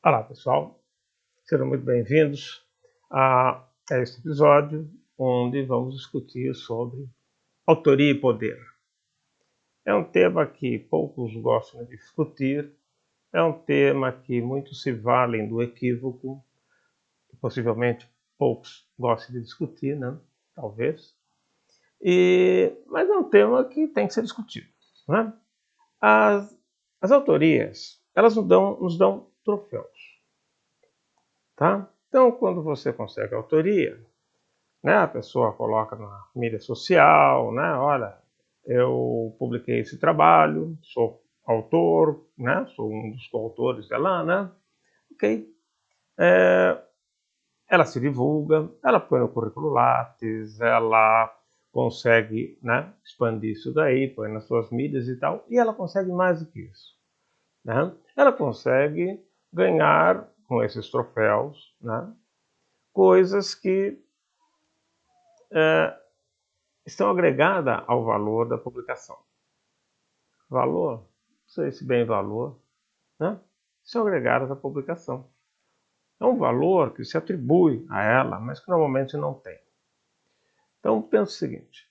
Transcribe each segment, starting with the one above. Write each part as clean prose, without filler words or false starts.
Olá pessoal, sejam muito bem-vindos a este episódio onde vamos discutir sobre autoria e poder. É um tema que poucos gostam de discutir, é um tema que muitos se valem do equívoco, que possivelmente poucos gostam de discutir, né? Talvez. Mas é um tema que tem que ser discutido, né? As autorias, elas nos dão troféus. Tá? Então, quando você consegue a autoria, né, a pessoa coloca na mídia social, né, olha, eu publiquei esse trabalho, sou autor, né, sou um dos coautores dela, né, ok. Ela se divulga, ela põe no currículo Lattes, ela consegue, né, expandir isso daí, põe nas suas mídias e tal, e ela consegue mais do que isso, né? Ela consegue ganhar com esses troféus, né, coisas que estão agregadas ao valor da publicação. Valor, não sei se bem valor, né? São agregadas à publicação. É um valor que se atribui a ela, mas que normalmente não tem. Então, pensa o seguinte,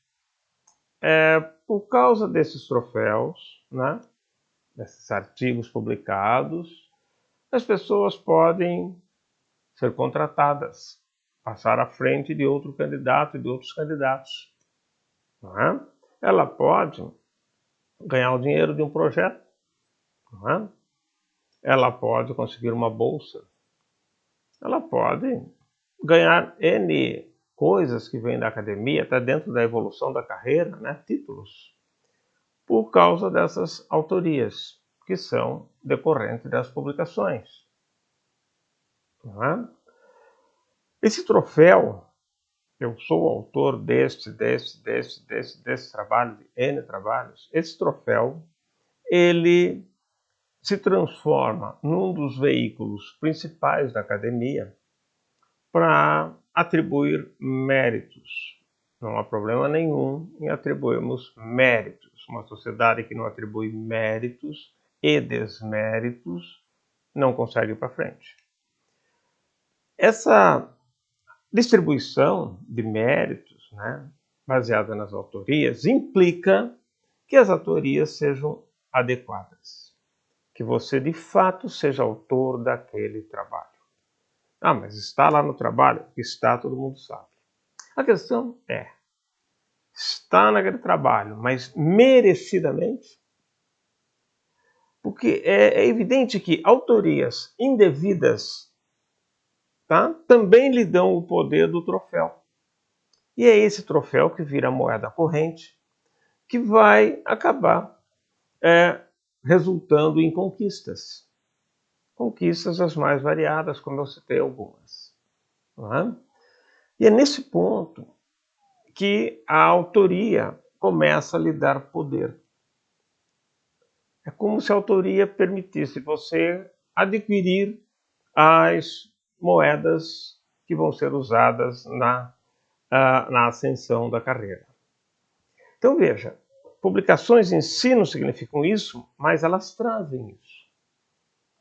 por causa desses troféus, né, desses artigos publicados, as pessoas podem ser contratadas, passar à frente de outro candidato e de outros candidatos. Não é? Ela pode ganhar o dinheiro de um projeto, não é? Ela pode conseguir uma bolsa, ela pode ganhar N coisas que vêm da academia, até dentro da evolução da carreira, né? Títulos, por causa dessas autorias, que são decorrentes das publicações. Não é? Esse troféu, eu sou autor desse trabalho, de N trabalhos, esse troféu, ele se transforma num dos veículos principais da academia para atribuir méritos. Não há problema nenhum em atribuirmos méritos. Uma sociedade que não atribui méritos e desméritos não consegue ir para frente. Essa distribuição de méritos, né, baseada nas autorias, implica que as autorias sejam adequadas, que você de fato seja autor daquele trabalho. Ah, mas está lá no trabalho? Está, todo mundo sabe. A questão é, está naquele trabalho, mas merecidamente? Porque é evidente que autorias indevidas, tá, também lhe dão o poder do troféu. E é esse troféu que vira moeda corrente, que vai acabar resultando em conquistas. Conquistas as mais variadas, como eu citei algumas. Não é? E é nesse ponto que a autoria começa a lhe dar poder. É como se a autoria permitisse você adquirir as moedas que vão ser usadas na ascensão da carreira. Então veja, publicações em si não significam isso, mas elas trazem isso.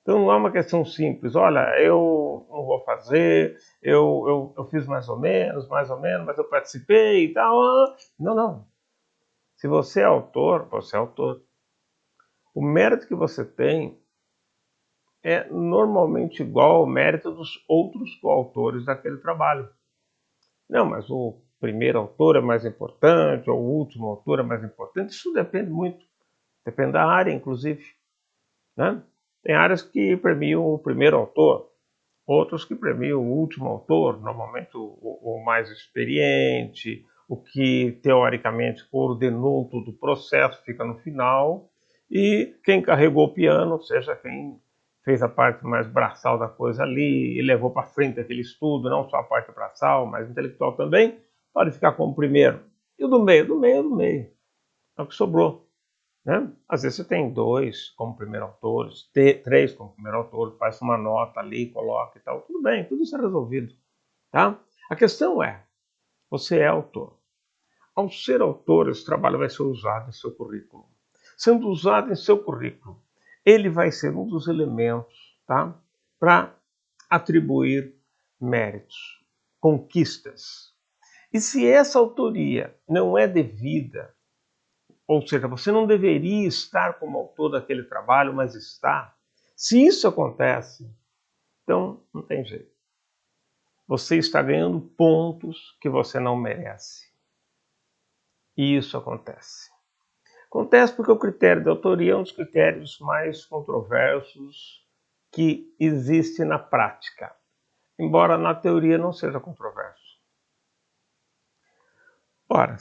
Então não é uma questão simples, olha, eu não vou fazer, eu fiz mais ou menos, mas eu participei e tal. Não, não. Se você é autor, você é autor. O mérito que você tem é normalmente igual ao mérito dos outros coautores daquele trabalho. Não, mas o primeiro autor é mais importante, ou o último autor é mais importante. Isso depende muito. Depende da área, inclusive. Né? Tem áreas que premiam o primeiro autor, outros que premiam o último autor, normalmente o mais experiente, o que teoricamente coordenou todo o processo, fica no final, e quem carregou o piano, ou seja, quem fez a parte mais braçal da coisa ali e levou para frente aquele estudo, não só a parte braçal, mas intelectual também, pode ficar como primeiro. E o do meio? Do meio. É o que sobrou. Né? Às vezes você tem 2 como primeiro autores, 3 como primeiro autor, faz uma nota ali, coloca e tal. Tudo bem, tudo isso é resolvido. Tá? A questão é, você é autor. Ao ser autor, esse trabalho vai ser usado em seu currículo. Sendo usado em seu currículo, ele vai ser um dos elementos, tá, para atribuir méritos, conquistas. E se essa autoria não é devida, ou seja, você não deveria estar como autor daquele trabalho, mas está, se isso acontece, então não tem jeito. Você está ganhando pontos que você não merece. E isso acontece. Acontece porque o critério de autoria é um dos critérios mais controversos que existe na prática, embora na teoria não seja controverso. Ora,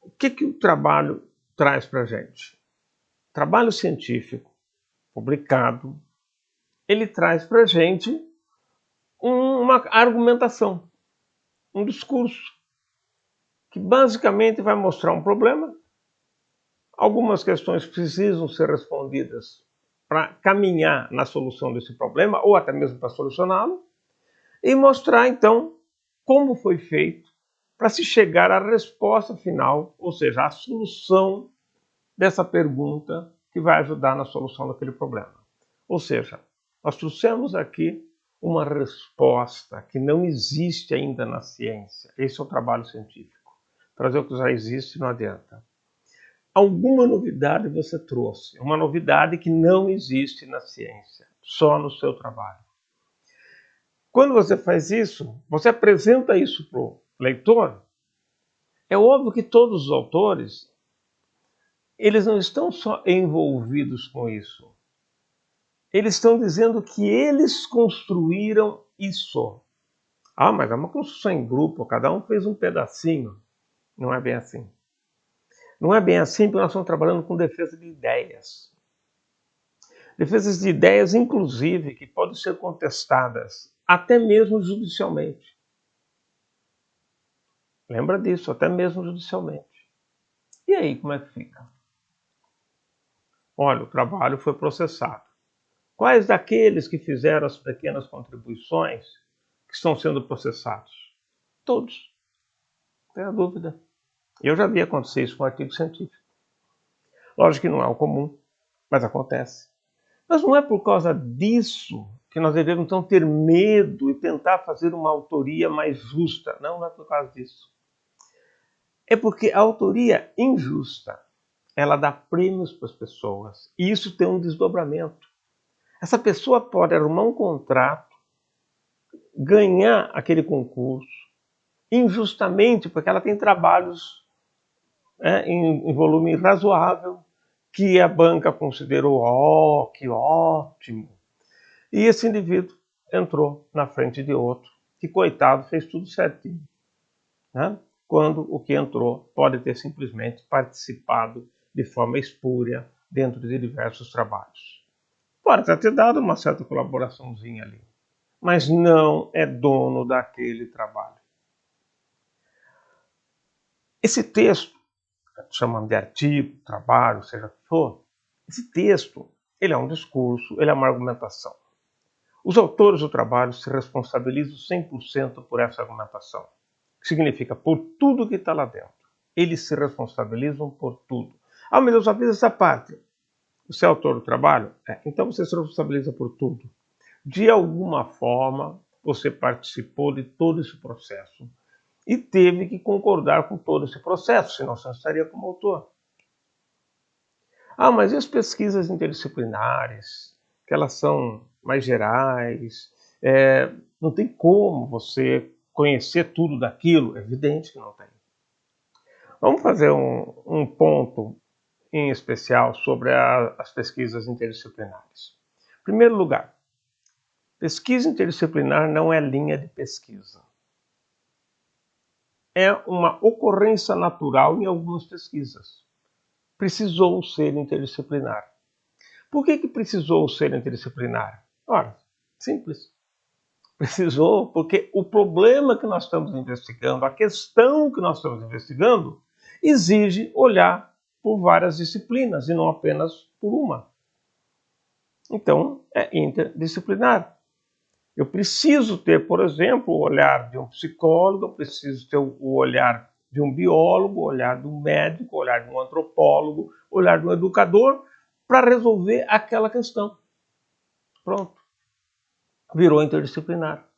o que o trabalho traz para a gente? Trabalho científico publicado, ele traz para a gente uma argumentação, um discurso, que basicamente vai mostrar um problema. Algumas questões precisam ser respondidas para caminhar na solução desse problema, ou até mesmo para solucioná-lo, e mostrar, então, como foi feito para se chegar à resposta final, ou seja, à solução dessa pergunta que vai ajudar na solução daquele problema. Ou seja, nós trouxemos aqui uma resposta que não existe ainda na ciência. Esse é o trabalho científico. Trazer o que já existe não adianta. Alguma novidade você trouxe, uma novidade que não existe na ciência, só no seu trabalho. Quando você faz isso, você apresenta isso para o leitor, é óbvio que todos os autores, eles não estão só envolvidos com isso. Eles estão dizendo que eles construíram isso. Ah, mas é uma construção em grupo, cada um fez um pedacinho. Não é bem assim. Não é bem assim porque nós estamos trabalhando com defesa de ideias. Defesas de ideias, inclusive, que podem ser contestadas, até mesmo judicialmente. Lembra disso, até mesmo judicialmente. E aí, como é que fica? Olha, o trabalho foi processado. Quais daqueles que fizeram as pequenas contribuições que estão sendo processados? Todos. Não tem a dúvida. Eu já vi acontecer isso com artigo científico. Lógico que não é o comum, mas acontece. Mas não é por causa disso que nós devemos então ter medo e tentar fazer uma autoria mais justa. Não, não é por causa disso. É porque a autoria injusta, ela dá prêmios para as pessoas. E isso tem um desdobramento. Essa pessoa pode arrumar um contrato, ganhar aquele concurso, injustamente, porque ela tem trabalhos em volume razoável, que a banca considerou, que ótimo. E esse indivíduo entrou na frente de outro, que coitado fez tudo certinho. Né? Quando o que entrou pode ter simplesmente participado de forma espúria dentro de diversos trabalhos. Pode até ter dado uma certa colaboraçãozinha ali, mas não é dono daquele trabalho. Esse texto, chamando de artigo, trabalho, seja o que for, esse texto, ele é um discurso, ele é uma argumentação. Os autores do trabalho se responsabilizam 100% por essa argumentação, que significa por tudo que está lá dentro. Eles se responsabilizam por tudo. Ah, mas eu só fiz essa parte. Você é autor do trabalho? Então você se responsabiliza por tudo. De alguma forma, você participou de todo esse processo e teve que concordar com todo esse processo, senão você não estaria como autor. Ah, mas e as pesquisas interdisciplinares, que elas são mais gerais? Não tem como você conhecer tudo daquilo? É evidente que não tem. Vamos fazer um ponto em especial sobre as pesquisas interdisciplinares. Em primeiro lugar, pesquisa interdisciplinar não é linha de pesquisa. É uma ocorrência natural em algumas pesquisas. Precisou ser interdisciplinar. Por que precisou ser interdisciplinar? Ora, simples. Precisou porque o problema que nós estamos investigando, a questão que nós estamos investigando, exige olhar por várias disciplinas e não apenas por uma. Então, é interdisciplinar. Eu preciso ter, por exemplo, o olhar de um psicólogo, eu preciso ter o olhar de um biólogo, o olhar de um médico, o olhar de um antropólogo, o olhar de um educador, para resolver aquela questão. Pronto. virou interdisciplinar.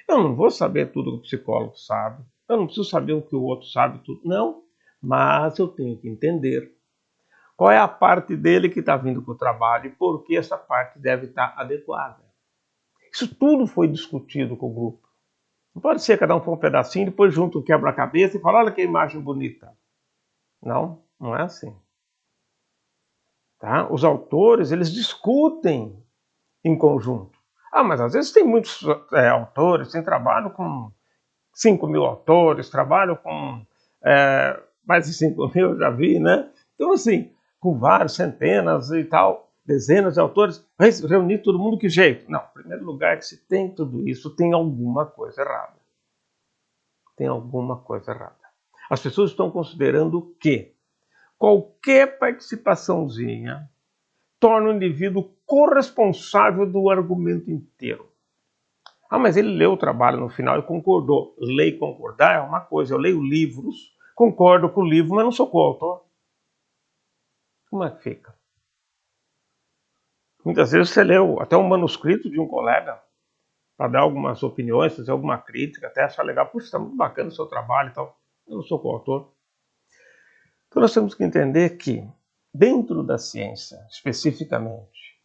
Eu não vou saber tudo que o psicólogo sabe, eu não preciso saber o que o outro sabe tudo, não, mas eu tenho que entender qual é a parte dele que está vindo para o trabalho e por que essa parte deve estar adequada. Isso tudo foi discutido com o grupo. Não pode ser cada um for um pedacinho, depois junta o quebra-cabeça e fala, olha que imagem bonita. Não, não é assim. Tá? Os autores, eles discutem em conjunto. Ah, mas às vezes tem muitos autores, tem trabalho com 5.000 autores, trabalho com mais de 5.000, eu já vi, né? Então, assim, com vários, centenas e tal, dezenas de autores, mas reunir todo mundo, que jeito? Não, em primeiro lugar, que se tem tudo isso, tem alguma coisa errada. Tem alguma coisa errada. As pessoas estão considerando que qualquer participaçãozinha torna o indivíduo corresponsável do argumento inteiro. Ah, mas ele leu o trabalho no final e concordou. Ler e concordar é uma coisa. Eu leio livros, concordo com o livro, mas não sou coautor. Como é que fica? Muitas vezes você leu até um manuscrito de um colega para dar algumas opiniões, fazer alguma crítica, até achar legal. Puxa, está muito bacana o seu trabalho e tal. Eu não sou coautor. Então nós temos que entender que, dentro da ciência, especificamente,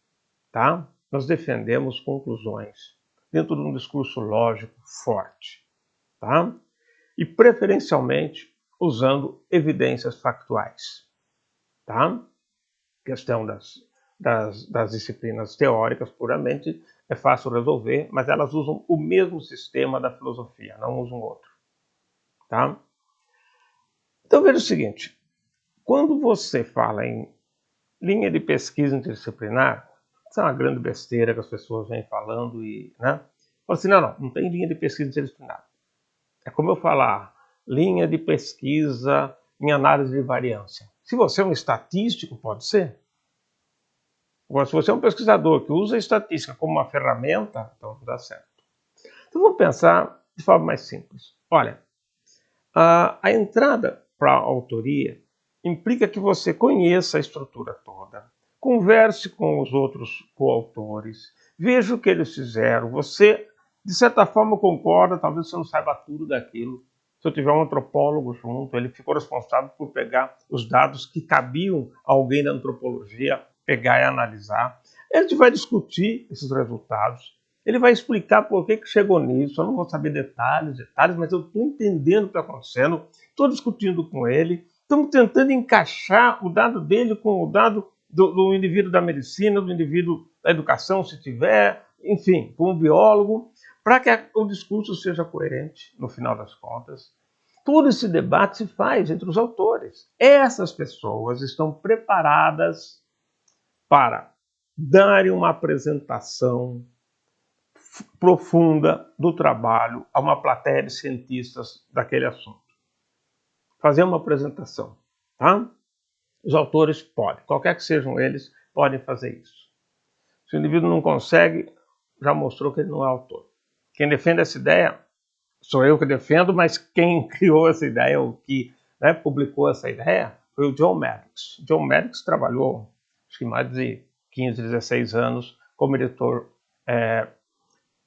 tá? Nós defendemos conclusões dentro de um discurso lógico forte, tá? E preferencialmente usando evidências factuais, tá? Questão das disciplinas teóricas puramente é fácil resolver, mas elas usam o mesmo sistema da filosofia, não usam outro, tá? Então veja o seguinte, quando você fala em linha de pesquisa interdisciplinar, isso é uma grande besteira que as pessoas vêm falando e, né? Fala assim, não tem linha de pesquisa interdisciplinar. É como eu falar, linha de pesquisa em análise de variância. Se você é um estatístico, pode ser. Agora, se você é um pesquisador que usa a estatística como uma ferramenta, então não dá certo. Então vamos pensar de forma mais simples. Olha, a entrada para a autoria implica que você conheça a estrutura toda, converse com os outros coautores, veja o que eles fizeram. Você, de certa forma, concorda, talvez você não saiba tudo daquilo. Se eu tiver um antropólogo junto, ele ficou responsável por pegar os dados que cabiam a alguém da antropologia, pegar e analisar. Ele vai discutir esses resultados. Ele vai explicar por que chegou nisso. Eu não vou saber detalhes, mas eu estou entendendo o que está acontecendo. Estou discutindo com ele. Estamos tentando encaixar o dado dele com o dado do indivíduo da medicina, do indivíduo da educação, se tiver, enfim, com o biólogo, para que o discurso seja coerente, no final das contas. Todo esse debate se faz entre os autores. Essas pessoas estão preparadas para darem uma apresentação profunda do trabalho a uma plateia de cientistas daquele assunto. Fazer uma apresentação, tá? Os autores podem, qualquer que sejam eles, podem fazer isso. Se o indivíduo não consegue, já mostrou que ele não é autor. Quem defende essa ideia, sou eu que defendo, mas quem criou essa ideia, ou que publicou essa ideia, foi o John Maddox. John Maddox trabalhou, acho que mais de 15, 16 anos como editor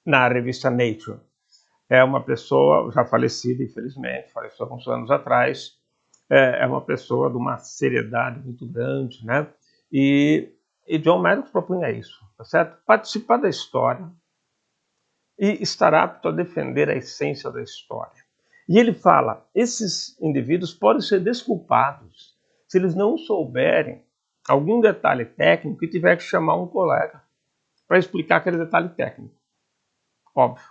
na revista Nature. É uma pessoa já falecida, infelizmente, faleceu alguns anos atrás. É uma pessoa de uma seriedade muito grande, né? E John Maddox propunha isso, tá certo? Participar da história e estar apto a defender a essência da história. E ele fala, esses indivíduos podem ser desculpados se eles não souberem algum detalhe técnico e tiver que chamar um colega para explicar aquele detalhe técnico. Óbvio,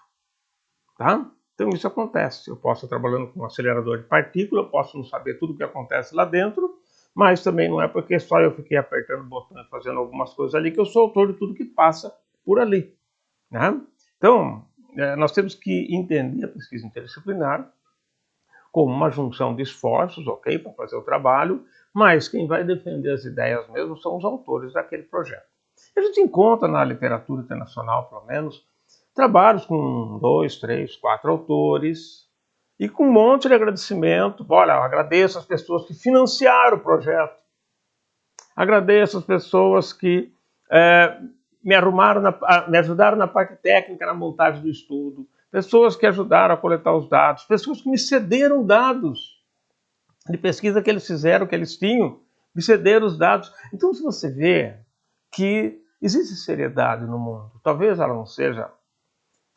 tá? Então isso acontece. Eu posso estar trabalhando com um acelerador de partícula, eu posso não saber tudo o que acontece lá dentro, mas também não é porque só eu fiquei apertando o botão e fazendo algumas coisas ali que eu sou autor de tudo que passa por ali, né? Então, nós temos que entender a pesquisa interdisciplinar como uma junção de esforços, ok, para fazer o trabalho, mas quem vai defender as ideias mesmo são os autores daquele projeto. A gente encontra na literatura internacional, pelo menos, trabalhos com 2, 3, 4 autores e com um monte de agradecimento. Olha, eu agradeço as pessoas que financiaram o projeto. Agradeço as pessoas que me ajudaram na parte técnica, na montagem do estudo, pessoas que ajudaram a coletar os dados, pessoas que me cederam dados de pesquisa que eles fizeram, que eles tinham, me cederam os dados. Então, se você vê que existe seriedade no mundo, talvez ela não seja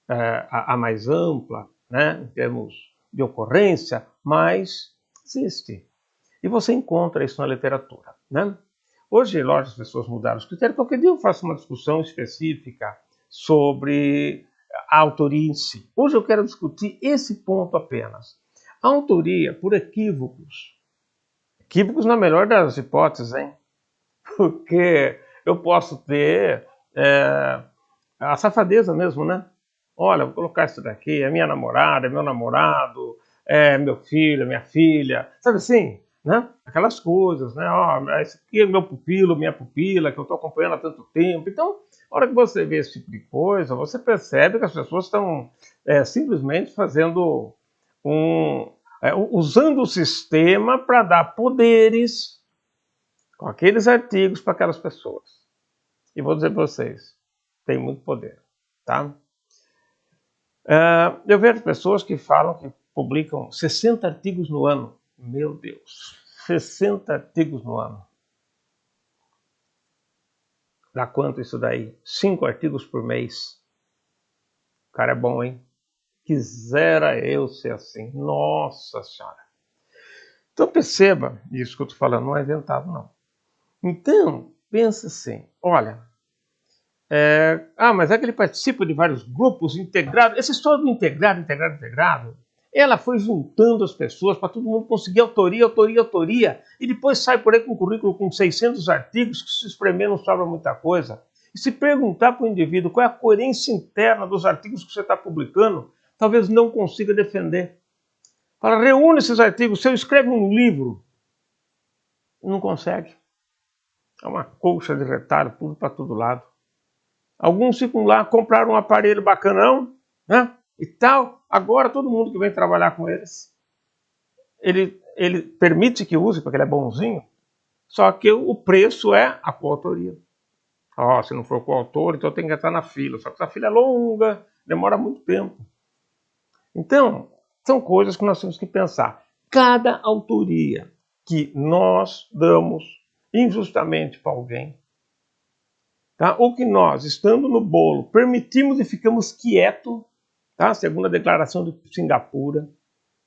a mais ampla, né, em termos de ocorrência, mas existe. E você encontra isso na literatura, né? Hoje, lógico, as pessoas mudaram os critérios. Qualquer dia eu faço uma discussão específica sobre a autoria em si. Hoje eu quero discutir esse ponto apenas. A autoria por equívocos. Equívocos na melhor das hipóteses, hein? Porque eu posso ter a safadeza mesmo, né? Olha, vou colocar isso daqui, é minha namorada, é meu namorado, é meu filho, é minha filha, sabe assim, né? Aquelas coisas, né? Ó, esse aqui é meu pupilo, minha pupila, que eu estou acompanhando há tanto tempo. Então, na hora que você vê esse tipo de coisa, você percebe que as pessoas estão simplesmente fazendo usando o sistema para dar poderes com aqueles artigos para aquelas pessoas. E vou dizer para vocês, tem muito poder, tá? Eu vejo pessoas que falam que publicam 60 artigos no ano. Meu Deus, 60 artigos no ano. Dá quanto isso daí? 5 artigos por mês. O cara é bom, hein? Quisera eu ser assim. Nossa Senhora. Então perceba, isso que eu estou falando não é inventado, não. Então, pensa assim, olha, mas é que ele participa de vários grupos integrados. Essa história do integrado, ela foi juntando as pessoas para todo mundo conseguir autoria, e depois sai por aí com um currículo com 600 artigos que se espremer não sobra muita coisa. E se perguntar para o indivíduo qual é a coerência interna dos artigos que você está publicando, talvez não consiga defender. Fala, reúne esses artigos, se eu escrevo um livro, não consegue. É uma colcha de retalho, tudo para todo lado. Alguns ficam lá, compraram um aparelho bacanão, né? E tal. Agora todo mundo que vem trabalhar com eles, ele permite que use, porque ele é bonzinho, só que o preço é a coautoria. Se não for coautor, então tem que estar na fila. Só que essa fila é longa, demora muito tempo. Então, são coisas que nós temos que pensar. Cada autoria que nós damos injustamente para alguém, tá? Ou que nós, estando no bolo, permitimos e ficamos quietos, tá? Segundo a Declaração de Singapura,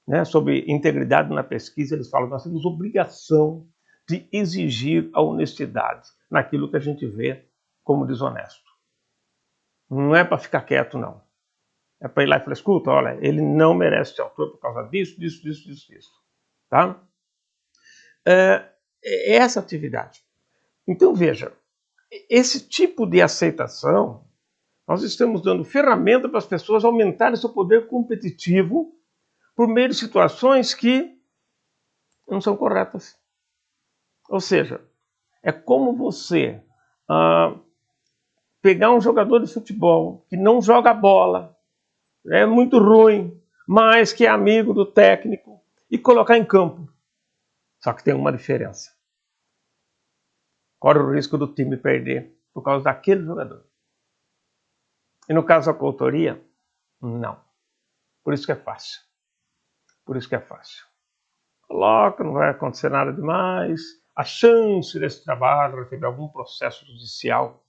né, sobre integridade na pesquisa, eles falam que nós temos obrigação de exigir a honestidade naquilo que a gente vê como desonesto. Não é para ficar quieto, não. É para ir lá e falar, escuta, olha, ele não merece ser autor por causa disso. Tá? É essa atividade. Então, veja, esse tipo de aceitação, nós estamos dando ferramenta para as pessoas aumentarem seu poder competitivo por meio de situações que não são corretas. Ou seja, é como você pegar um jogador de futebol que não joga bola, é muito ruim, mas que é amigo do técnico, e colocar em campo. Só que tem uma diferença. Corre o risco do time perder por causa daquele jogador. E no caso da coautoria, não. Por isso que é fácil. Coloca, não vai acontecer nada demais. A chance desse trabalho receber algum processo judicial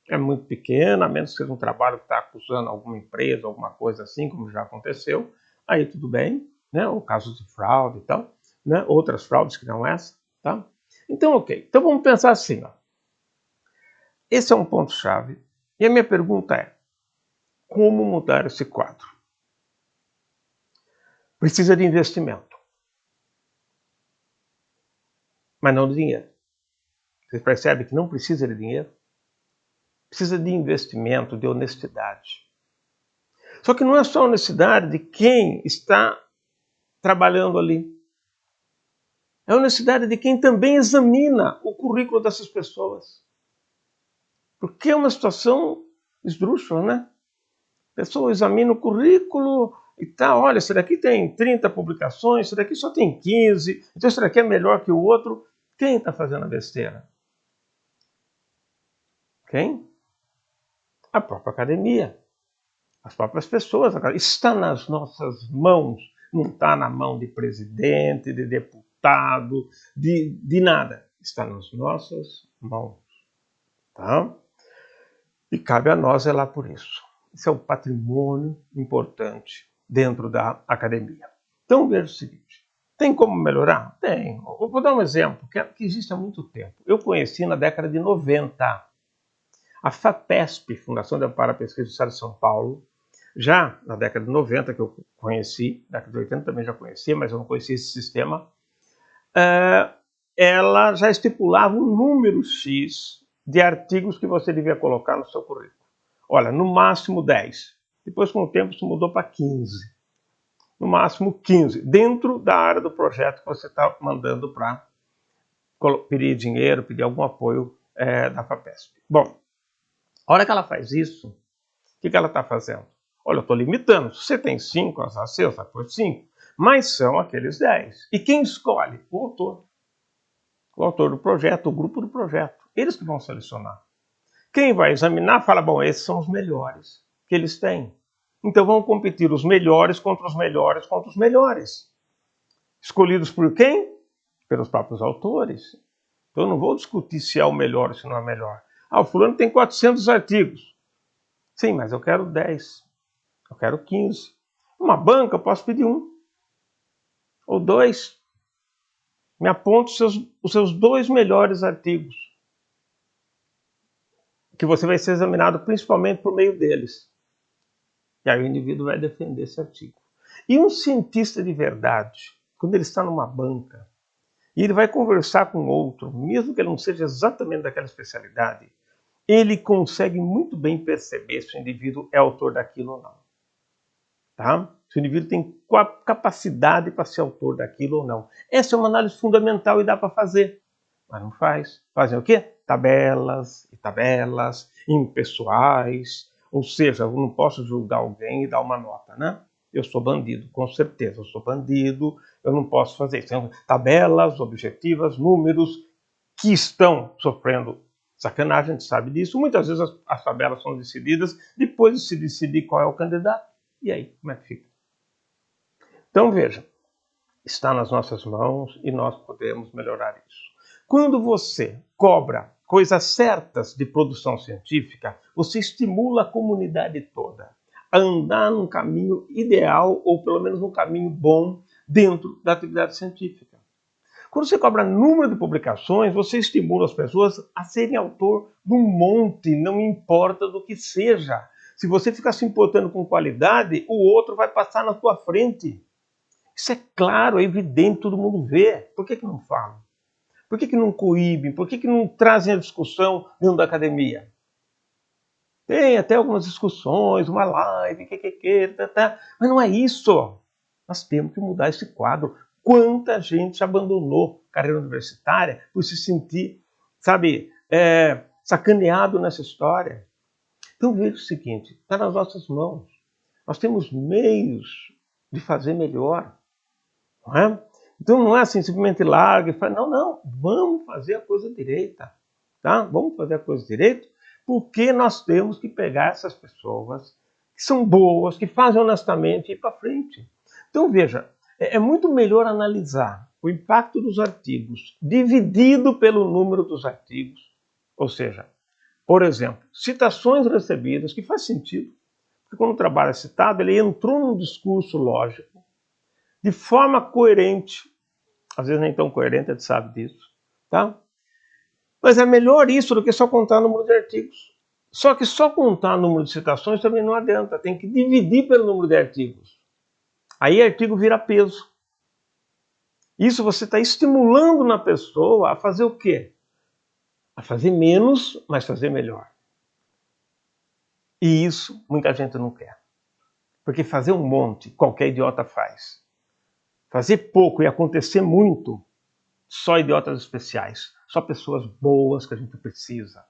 é muito pequena, a menos que seja um trabalho que está acusando alguma empresa, alguma coisa assim, como já aconteceu. Aí tudo bem, né? Ou casos de fraude e tal, né? Outras fraudes que não essa, tá? Então, ok. Então vamos pensar assim, ó. Esse é um ponto-chave. E a minha pergunta é, como mudar esse quadro? Precisa de investimento. Mas não de dinheiro. Você percebe que não precisa de dinheiro? Precisa de investimento, de honestidade. Só que não é só a honestidade de quem está trabalhando ali. É a honestidade de quem também examina o currículo dessas pessoas. Porque é uma situação esdrúxula, né? A pessoa examina o currículo e tal, olha, esse daqui tem 30 publicações, esse daqui só tem 15, então esse daqui é melhor que o outro. Quem está fazendo a besteira? Quem? A própria academia, as próprias pessoas. Está nas nossas mãos, não está na mão de presidente, de deputado, de nada. Está nas nossas mãos. Tá? E cabe a nós zelar por isso. Isso é um patrimônio importante dentro da academia. Então veja o seguinte, tem como melhorar? Tem. Eu vou dar um exemplo que existe há muito tempo. Eu conheci na década de 90 a FAPESP, Fundação de Amparo à Pesquisa do Estado de São Paulo. Já na década de 90 que eu conheci, na década de 80 também já conhecia, mas eu não conhecia esse sistema, ela já estipulava um número X de artigos que você devia colocar no seu currículo. Olha, no máximo 10. Depois, com o tempo, isso mudou para 15. No máximo 15, dentro da área do projeto que você está mandando para pedir dinheiro, pedir algum apoio da FAPESP. Bom, a hora que ela faz isso, o que ela está fazendo? Olha, eu estou limitando. Se você tem 5, azar seu, vai por 5. Mas são aqueles 10. E quem escolhe? O autor. O autor do projeto, o grupo do projeto. Eles que vão selecionar. Quem vai examinar fala, bom, esses são os melhores que eles têm. Então vão competir os melhores contra os melhores contra os melhores. Escolhidos por quem? Pelos próprios autores. Então eu não vou discutir se é o melhor ou se não é melhor. Ah, o fulano tem 400 artigos. Sim, mas eu quero 10. Eu quero 15. Uma banca eu posso pedir 1. Ou 2. Me aponte os seus 2 melhores artigos. Que você vai ser examinado principalmente por meio deles. E aí o indivíduo vai defender esse artigo. E um cientista de verdade, quando ele está numa banca, e ele vai conversar com outro, mesmo que ele não seja exatamente daquela especialidade, ele consegue muito bem perceber se o indivíduo é autor daquilo ou não. Tá? Se o indivíduo tem capacidade para ser autor daquilo ou não. Essa é uma análise fundamental e dá para fazer. Mas não faz. Fazem o quê? Tabelas e tabelas, impessoais. Ou seja, eu não posso julgar alguém e dar uma nota, né? Eu sou bandido, com certeza, eu sou bandido, eu não posso fazer isso. Então, tabelas objetivas, números que estão sofrendo sacanagem, a gente sabe disso. Muitas vezes as tabelas são decididas depois de se decidir qual é o candidato. E aí, como é que fica? Então, veja, está nas nossas mãos e nós podemos melhorar isso. Quando você cobra coisas certas de produção científica, você estimula a comunidade toda a andar num caminho ideal, ou pelo menos num caminho bom, dentro da atividade científica. Quando você cobra número de publicações, você estimula as pessoas a serem autor de um monte, não importa do que seja. Se você ficar se importando com qualidade, o outro vai passar na sua frente. Isso é claro, é evidente, todo mundo vê. Por que não falam? Por que não coíbem? Por que não trazem a discussão dentro da academia? Tem até algumas discussões, uma live, mas não é isso. Nós temos que mudar esse quadro. Quanta gente abandonou a carreira universitária por se sentir, sabe, sacaneado nessa história. Então veja o seguinte, está nas nossas mãos. Nós temos meios de fazer melhor. Não é? Então não é assim, simplesmente larga e fala, não, vamos fazer a coisa direita. Tá? Vamos fazer a coisa direita, porque nós temos que pegar essas pessoas que são boas, que fazem honestamente e ir para frente. Então veja, é muito melhor analisar o impacto dos artigos dividido pelo número dos artigos. Ou seja, por exemplo, citações recebidas, que faz sentido, porque quando o trabalho é citado, ele entrou num discurso lógico, de forma coerente, às vezes nem tão coerente, a gente sabe disso, tá? Mas é melhor isso do que só contar o número de artigos. Só que só contar o número de citações também não adianta, tem que dividir pelo número de artigos. Aí artigo vira peso. Isso você está estimulando na pessoa a fazer o quê? A fazer menos, mas fazer melhor. E isso muita gente não quer. Porque fazer um monte, qualquer idiota faz. Fazer pouco e acontecer muito, só idiotas especiais. Só pessoas boas que a gente precisa.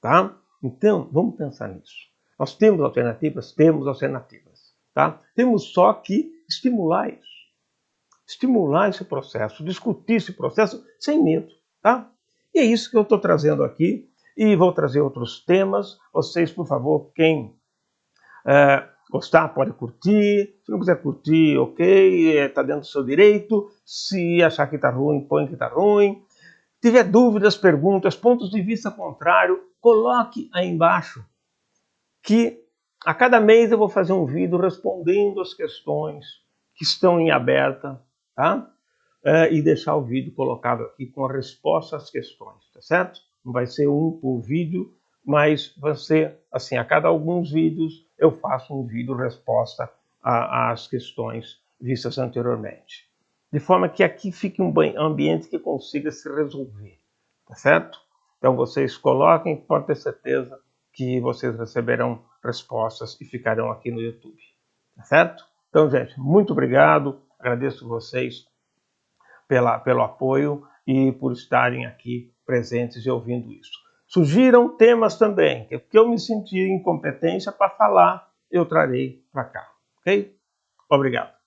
Tá? Então, vamos pensar nisso. Nós temos alternativas? Temos alternativas. Tá? Temos só que estimular isso. Estimular esse processo, discutir esse processo sem medo. Tá? E é isso que eu estou trazendo aqui e vou trazer outros temas. Vocês, por favor, quem gostar, pode curtir. Se não quiser curtir, ok, está dentro do seu direito. Se achar que está ruim, põe que está ruim. Se tiver dúvidas, perguntas, pontos de vista contrário, coloque aí embaixo, que a cada mês eu vou fazer um vídeo respondendo as questões que estão em aberta, tá? E deixar o vídeo colocado aqui com a resposta às questões, tá certo? Não vai ser um por vídeo, mas vai ser assim, a cada alguns vídeos eu faço um vídeo resposta às questões vistas anteriormente. De forma que aqui fique um ambiente que consiga se resolver, tá certo? Então vocês coloquem, pode ter certeza que vocês receberão respostas e ficarão aqui no YouTube, tá certo? Então, gente, muito obrigado, agradeço vocês pelo apoio e por estarem aqui presentes e ouvindo isso. Sugiram temas também, que eu me sentir incompetência para falar, eu trarei para cá, ok? Obrigado.